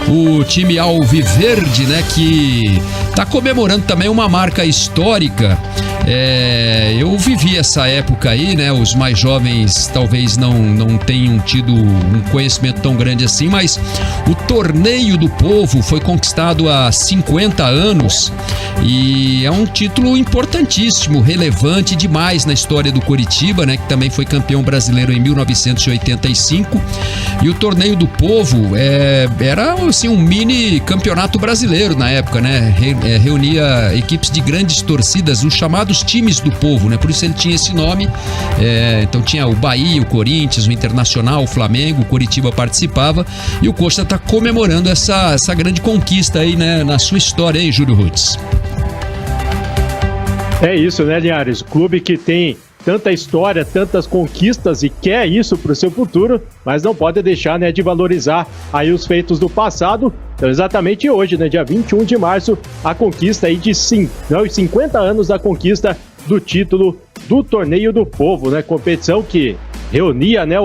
o time Alviverde, né, que está comemorando também uma marca histórica. Eu vivi essa época aí, né? Os mais jovens talvez não tenham tido um conhecimento tão grande assim, mas o Torneio do Povo foi conquistado há 50 anos e é um título importantíssimo, relevante demais na história do Coritiba, né? Que também foi campeão brasileiro em 1985. E o Torneio do Povo era assim um mini campeonato brasileiro na época, né? Reunia equipes de grandes torcidas, os chamados times do povo, né? Por isso ele tinha esse nome. Então tinha o Bahia, o Corinthians, o Internacional, o Flamengo, o Coritiba participava, e o Coxa está comemorando essa grande conquista aí, né? Na sua história, hein, Júlio Rutz? É isso, né, Linhares? Clube que tem tanta história, tantas conquistas e quer isso para o seu futuro, mas não pode deixar, né, de valorizar aí os feitos do passado. Então, exatamente hoje, né, dia 21 de março, a conquista aí de 50 anos da conquista do título do Torneio do Povo, né, competição que reunia, né,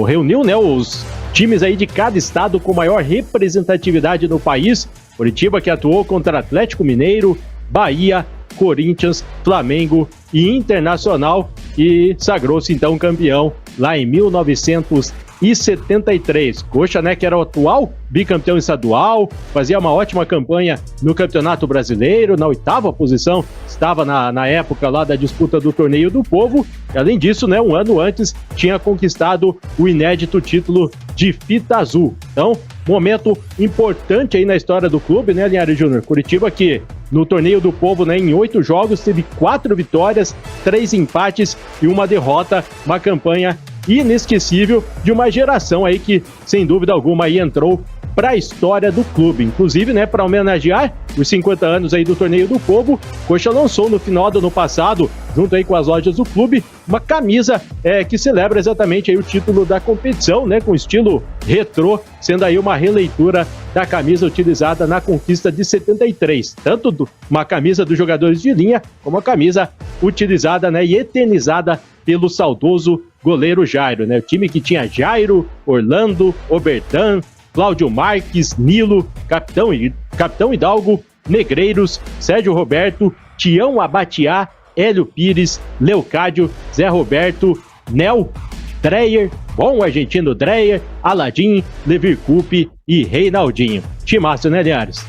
reuniu, né, os times aí de cada estado com maior representatividade no país. Curitiba, que atuou contra Atlético Mineiro, Bahia, Corinthians, Flamengo e Internacional, e sagrou-se então campeão lá em 1973. Coxa, né, que era o atual bicampeão estadual, fazia uma ótima campanha no Campeonato Brasileiro, na 8ª posição, estava na época lá da disputa do Torneio do Povo. E, além disso, né, um ano antes tinha conquistado o inédito título de fita azul. Então, momento importante aí na história do clube, né, Linhares Júnior? Curitiba que no Torneio do Povo, né, em 8 jogos, teve 4 vitórias, 3 empates e 1 derrota. Uma campanha inesquecível de uma geração aí que, sem dúvida alguma, aí entrou para a história do clube. Inclusive, né, para homenagear os 50 anos aí do Torneio do Povo, Coxa lançou no final do ano passado, junto aí com as lojas do clube, uma camisa que celebra exatamente aí o título da competição, né, com estilo retrô, sendo aí uma releitura da camisa utilizada na conquista de 73. Tanto uma camisa dos jogadores de linha, como a camisa utilizada, né, e eternizada pelo saudoso goleiro Jairo, né? O time que tinha Jairo, Orlando, Oberdan, Cláudio Marques, Nilo, Capitão Hidalgo, Negreiros, Sérgio Roberto, Tião Abatiá, Hélio Pires, Leocádio, Zé Roberto, Nel, Dreyer, bom argentino Dreyer, Aladim, Levir Coupe e Reinaldinho. Timaço, né, Linhares?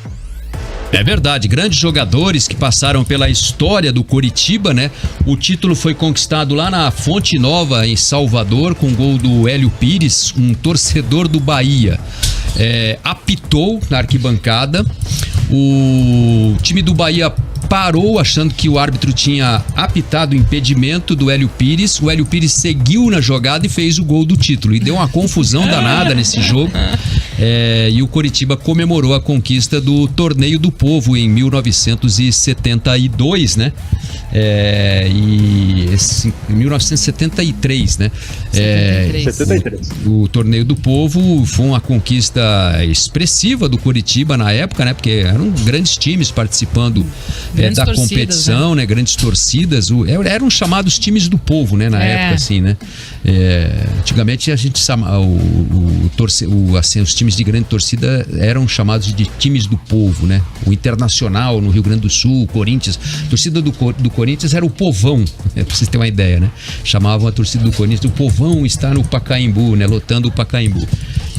É verdade, grandes jogadores que passaram pela história do Coritiba, né? O título foi conquistado lá na Fonte Nova, em Salvador, com gol do Hélio Pires, um torcedor do Bahia. Apitou na arquibancada. O time do Bahia parou achando que o árbitro tinha apitado o impedimento do Hélio Pires. O Hélio Pires seguiu na jogada e fez o gol do título. E deu uma confusão danada nesse jogo. E o Coritiba comemorou a conquista do Torneio do Povo em 1972, né? Em 1973, né? 73. O Torneio do Povo foi uma conquista expressiva do Coritiba na época, né? Porque eram grandes times participando da competição, né? Grandes torcidas. Eram chamados times do povo, né? Na época, assim, né? Antigamente a gente os times de grande torcida eram chamados de times do povo, né? O Internacional no Rio Grande do Sul, o Corinthians. A torcida do Corinthians era o Povão, pra vocês terem uma ideia, né? Chamavam a torcida do Corinthians, o Povão está no Pacaembu, né? Lotando o Pacaembu.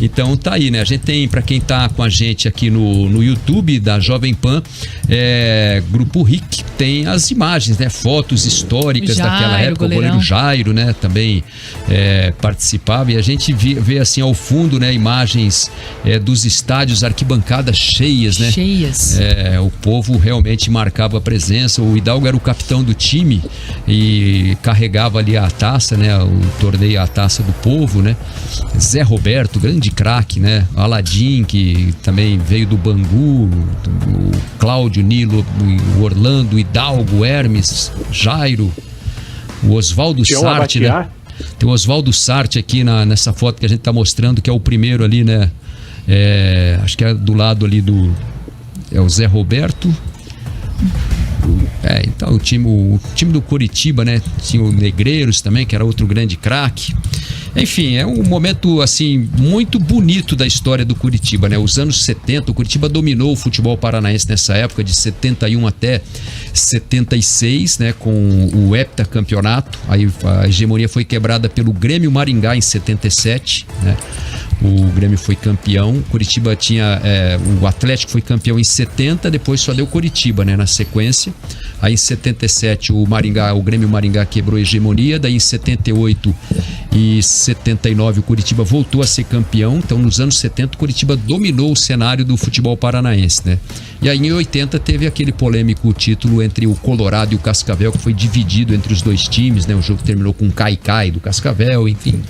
Então tá aí, né? A gente tem, pra quem tá com a gente aqui no YouTube da Jovem Pan, Grupo RIC, tem as imagens, né? Fotos históricas daquela época. O goleiro Jairo, né? Também participava, e a gente vê assim ao fundo, né? Imagens dos estádios, arquibancadas cheias, né? O povo realmente marcava a presença. O Hidalgo era o capitão do time e carregava ali a taça, né? O torneio, a taça do povo, né? Zé Roberto, grande craque, né? Aladim, que também veio do Bangu, o Cláudio, Nilo, o Orlando, Hidalgo, Hermes, Jairo, o Oswaldo Sarte, né? Tem o Oswaldo Sarte aqui nessa foto que a gente tá mostrando, que é o primeiro ali, né? Acho que é do lado ali o Zé Roberto. Então o time do Coritiba, né? Tinha o Negreiros também, que era outro grande craque. Enfim, é um momento assim muito bonito da história do Curitiba, né? Os anos 70, o Curitiba dominou o futebol paranaense nessa época, de 71 até 76, né? Com o heptacampeonato. Aí a hegemonia foi quebrada pelo Grêmio Maringá em 77, né? O Grêmio foi campeão, Curitiba tinha... o Atlético foi campeão em 70, depois só deu Curitiba, né, na sequência. Aí em 77 o Grêmio Maringá quebrou a hegemonia, daí em 78 e 79 o Curitiba voltou a ser campeão. Então nos anos 70 o Curitiba dominou o cenário do futebol paranaense, né? E aí em 80 teve aquele polêmico título entre o Colorado e o Cascavel, que foi dividido entre os dois times, né? O jogo terminou com um cai-cai do Cascavel, enfim.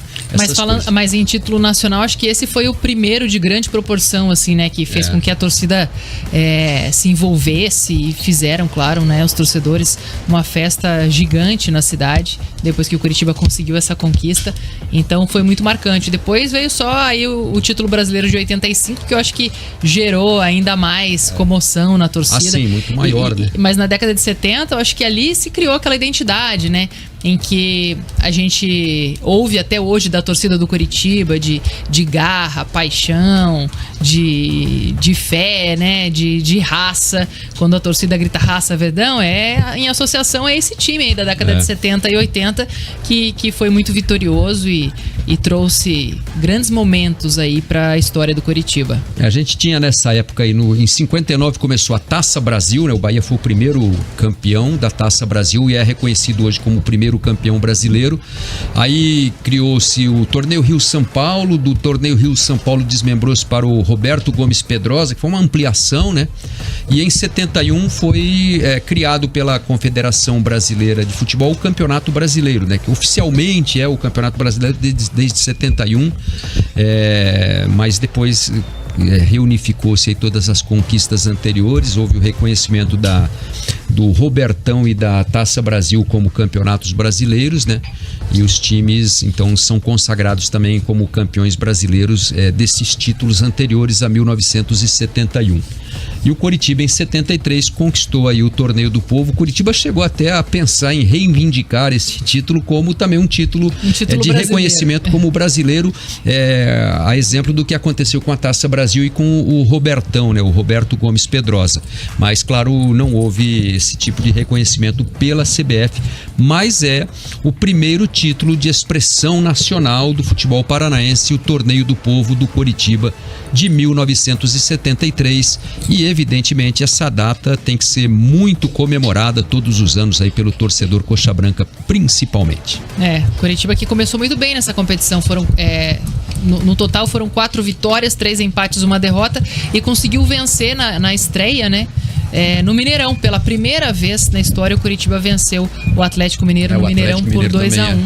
Mas em título nacional, acho que esse foi o primeiro de grande proporção, assim, né? Que fez com que a torcida se envolvesse e fizeram, claro, né? Os torcedores, uma festa gigante na cidade, depois que o Curitiba conseguiu essa conquista. Então foi muito marcante. Depois veio só aí o título brasileiro de 85, que eu acho que gerou ainda mais comoção na torcida. Sim, muito maior, né? Mas na década de 70, eu acho que ali se criou aquela identidade, né? Em que a gente ouve até hoje da torcida do Curitiba de garra, paixão, de fé, né? De raça. Quando a torcida grita raça Verdão, é em associação a esse time aí da década de 70 e 80 que foi muito vitorioso e trouxe grandes momentos aí para a história do Curitiba. A gente tinha nessa época aí, em 59 começou a Taça Brasil, né? O Bahia foi o primeiro campeão da Taça Brasil e é reconhecido hoje como o primeiro campeão brasileiro. Aí criou-se o Torneio Rio-São Paulo, do Torneio Rio-São Paulo desmembrou-se para o Roberto Gomes Pedrosa, que foi uma ampliação, né? E em 71 foi criado pela Confederação Brasileira de Futebol o Campeonato Brasileiro, né? Que oficialmente é o Campeonato Brasileiro desde 71, mas depois reunificou-se aí todas as conquistas anteriores, houve o reconhecimento do Robertão e da Taça Brasil como campeonatos brasileiros, né? E os times então são consagrados também como campeões brasileiros desses títulos anteriores a 1971. E o Coritiba em 73 conquistou aí o Torneio do Povo. O Curitiba chegou até a pensar em reivindicar esse título como também um título de reconhecimento como brasileiro, a exemplo do que aconteceu com a Taça Brasil e com o Robertão, né? O Roberto Gomes Pedrosa. Mas claro, não houve esse tipo de reconhecimento pela CBF, mas é o primeiro título de expressão nacional do futebol paranaense, o Torneio do Povo do Coritiba de 1973, e evidentemente essa data tem que ser muito comemorada todos os anos aí pelo torcedor coxa branca, principalmente. Coritiba que começou muito bem nessa competição, foram no total foram 4 vitórias, 3 empates, 1 derrota, e conseguiu vencer na estreia, né? No Mineirão, pela primeira vez na história, o Curitiba venceu o Atlético Mineiro no Mineirão por 2-1.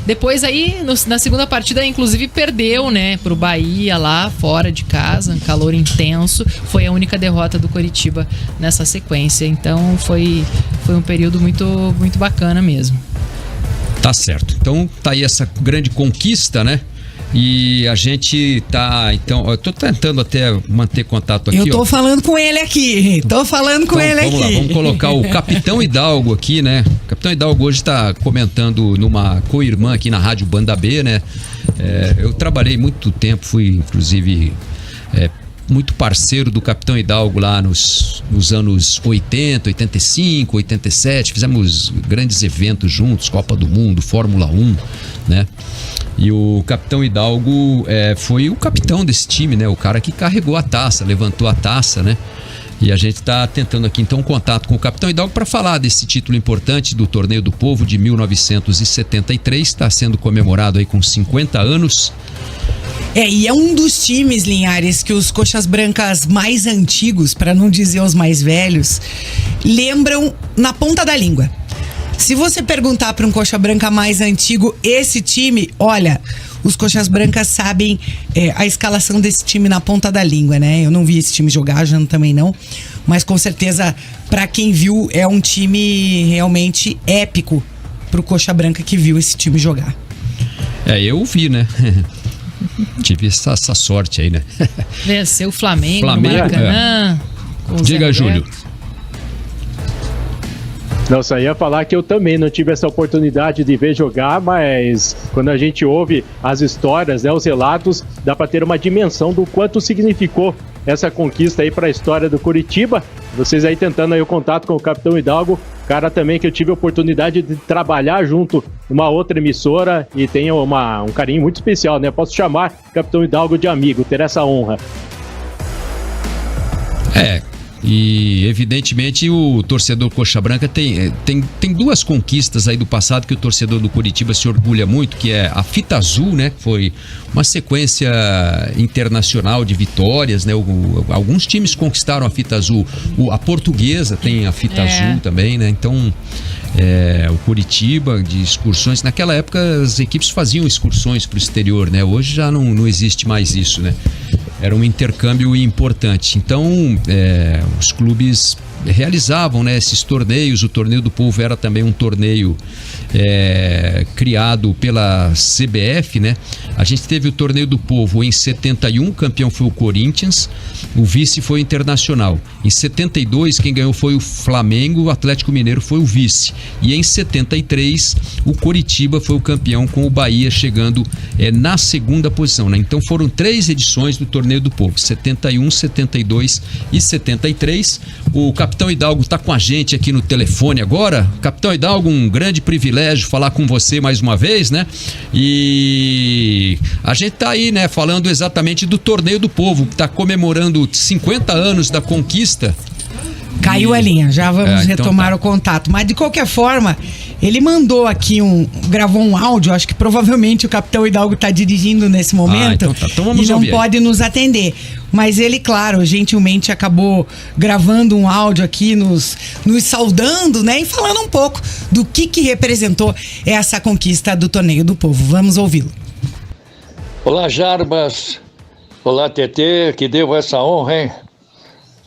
Depois aí, na segunda partida, inclusive perdeu, né, pro Bahia lá, fora de casa, um calor intenso. Foi a única derrota do Curitiba nessa sequência. Então foi um período muito, muito bacana mesmo. Tá certo. Então tá aí essa grande conquista, né? E a gente tá, então, eu tô tentando até manter contato aqui. Eu tô falando com ele aqui. Vamos lá, vamos colocar o Capitão Hidalgo aqui, né? O Capitão Hidalgo hoje tá comentando numa co-irmã aqui na Rádio Banda B, né? Eu trabalhei muito tempo, fui inclusive muito parceiro do Capitão Hidalgo lá nos anos 80, 85, 87. Fizemos grandes eventos juntos, Copa do Mundo, Fórmula 1, né? E o Capitão Hidalgo foi o capitão desse time, né? O cara que carregou a taça, levantou a taça, né? E a gente está tentando aqui então contato com o Capitão Hidalgo para falar desse título importante do Torneio do Povo de 1973, está sendo comemorado aí com 50 anos. E é um dos times, Linhares, que os coxas brancas mais antigos, para não dizer os mais velhos, lembram na ponta da língua. Se você perguntar para um coxa branca mais antigo esse time, olha, os coxas brancas sabem a escalação desse time na ponta da língua, né? Eu não vi esse time jogar, já também não, mas com certeza, para quem viu, é um time realmente épico pro coxa branca que viu esse time jogar. Eu vi, né? Tive essa sorte aí, né? Venceu o Flamengo no Maracanã. Diga, Júlio. Não, só ia falar que eu também não tive essa oportunidade de ver jogar, mas quando a gente ouve as histórias, né, os relatos, dá para ter uma dimensão do quanto significou essa conquista aí para a história do Curitiba. Vocês aí tentando aí o contato com o Capitão Hidalgo, cara também que eu tive a oportunidade de trabalhar junto numa outra emissora e tenho um carinho muito especial, né? Posso chamar Capitão Hidalgo de amigo, ter essa honra. E evidentemente o torcedor Coxa Branca tem duas conquistas aí do passado que o torcedor do Curitiba se orgulha muito, que é a Fita Azul, né? Que foi uma sequência internacional de vitórias, né? Alguns times conquistaram a Fita Azul. A Portuguesa tem a Fita Azul também, né? Então, o Curitiba de excursões. Naquela época as equipes faziam excursões para o exterior, né? Hoje já não existe mais isso, né? Era um intercâmbio importante. Então, os clubes realizavam, né, esses torneios. O Torneio do Povo era também um torneio criado pela CBF, né? A gente teve o Torneio do Povo em 71, campeão foi o Corinthians, o vice foi o Internacional. Em 72, quem ganhou foi o Flamengo, o Atlético Mineiro foi o vice. E em 73, o Coritiba foi o campeão, com o Bahia chegando na segunda posição, né? Então foram 3 edições do Torneio do Povo, 71, 72 e 73. O Capitão Hidalgo está com a gente aqui no telefone agora. Capitão Hidalgo, um grande privilégio falar com você mais uma vez, né? E a gente tá aí, né, falando exatamente do Torneio do Povo, que está comemorando 50 anos da conquista. Caiu a linha, já vamos retomar o contato. Mas de qualquer forma, ele mandou aqui gravou um áudio, acho que provavelmente o Capitão Hidalgo está dirigindo nesse momento então vamos e não ouvir pode nos atender. Mas ele, claro, gentilmente acabou gravando um áudio aqui nos saudando, né? E falando um pouco do que representou essa conquista do Torneio do Povo. Vamos ouvi-lo. Olá, Jarbas. Olá, Tetê, que devo essa honra, hein?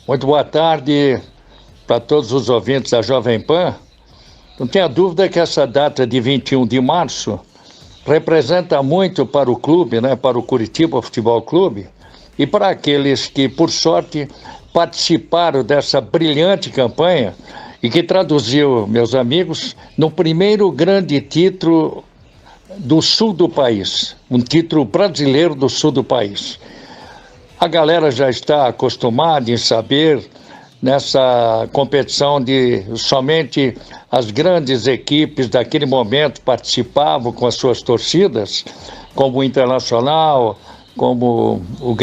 Muito boa tarde para todos os ouvintes da Jovem Pan. Não tenha dúvida que essa data de 21 de março representa muito para o clube, né? Para o Curitiba Futebol Clube e para aqueles que, por sorte, participaram dessa brilhante campanha e que traduziu, meus amigos, no primeiro grande título do sul do país, um título brasileiro do sul do país. A galera já está acostumada em saber, nessa competição, de somente as grandes equipes daquele momento participavam com as suas torcidas, como o Internacional, como o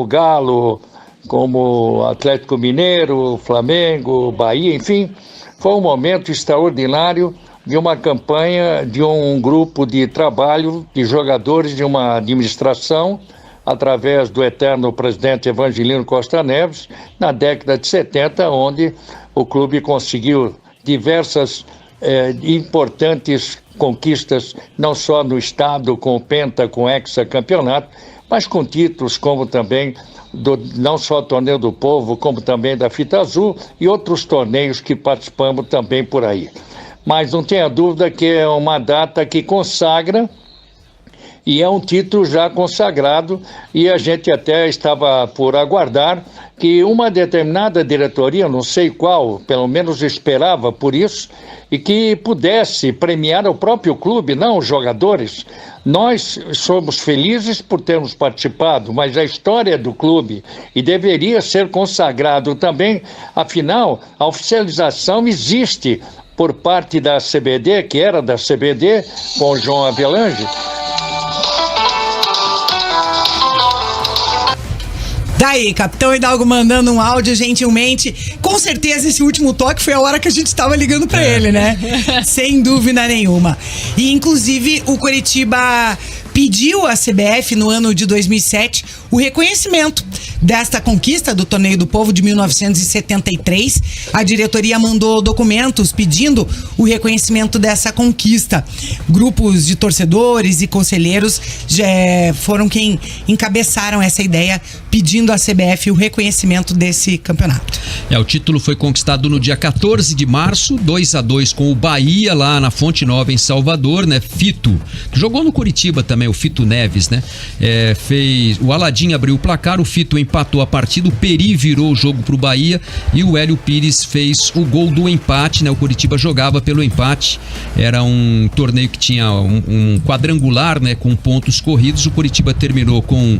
Galo, como o Atlético Mineiro, Flamengo, Bahia, enfim. Foi um momento extraordinário de uma campanha, de um grupo de trabalho de jogadores de uma administração, através do eterno presidente Evangelino Costa Neves, na década de 70, onde o clube conseguiu diversas importantes conquistas, não só no estado, com o Penta, com o hexacampeonato, mas com títulos como também, não só o Torneio do Povo, como também da Fita Azul e outros torneios que participamos também por aí. Mas não tenha dúvida que é uma data que consagra, e é um título já consagrado, e a gente até estava por aguardar que uma determinada diretoria, não sei qual, pelo menos esperava por isso, e que pudesse premiar o próprio clube, não os jogadores. Nós somos felizes por termos participado, mas a história do clube, e deveria ser consagrado também, afinal, a oficialização existe por parte da CBD, que era da CBD, com o João Avelange. Daí, Capitão Hidalgo mandando um áudio gentilmente. Com certeza esse último toque foi a hora que a gente estava ligando para ele, né? Sem dúvida nenhuma. E inclusive o Curitiba pediu à CBF no ano de 2007 o reconhecimento desta conquista do Torneio do Povo de 1973. A diretoria mandou documentos pedindo o reconhecimento dessa conquista. Grupos de torcedores e conselheiros já foram quem encabeçaram essa ideia, pedindo à CBF o reconhecimento desse campeonato. O título foi conquistado no dia 14 de março, 2-2 com o Bahia lá na Fonte Nova em Salvador, né? Fito, que jogou no Curitiba também, o Fito Neves, né? O Aladim Landim abriu o placar, o Fito empatou a partida, o Peri virou o jogo pro Bahia e o Hélio Pires fez o gol do empate, né? O Coritiba jogava pelo empate, era um torneio que tinha um quadrangular, né? Com pontos corridos, o Coritiba terminou com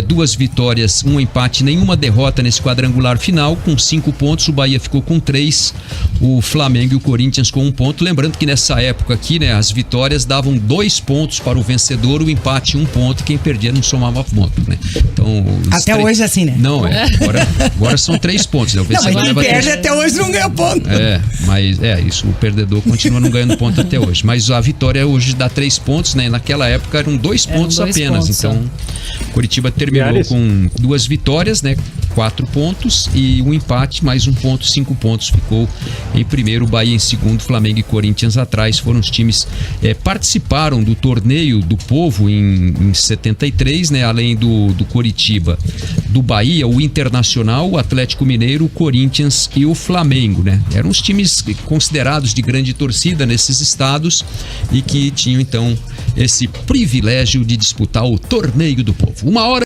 2 vitórias, um empate, nenhuma derrota nesse quadrangular final, com 5 pontos, o Bahia ficou com 3, o Flamengo e o Corinthians com 1 ponto, lembrando que nessa época aqui, né? As vitórias davam 2 pontos para o vencedor, o empate 1 ponto, quem perdia não somava ponto, né? Então, até hoje assim, né? Não, agora são 3 pontos, né? O não, mas quem leva perde até hoje não ganha ponto. Mas isso, o perdedor continua não ganhando ponto até hoje. Mas a vitória hoje dá 3 pontos, né? Naquela época eram 2 pontos apenas. Então, Coritiba terminou com 2 vitórias, né? 4 pontos e um empate, mais 1 ponto, 5 pontos. Ficou em primeiro, Bahia em segundo, Flamengo e Corinthians atrás. Foram os times participaram do torneio do Povo em 73, né? Além do Coritiba, do Bahia, o Internacional, o Atlético Mineiro, o Corinthians e o Flamengo, né? Eram os times considerados de grande torcida nesses estados e que tinham então esse privilégio de disputar o torneio do Povo. 1h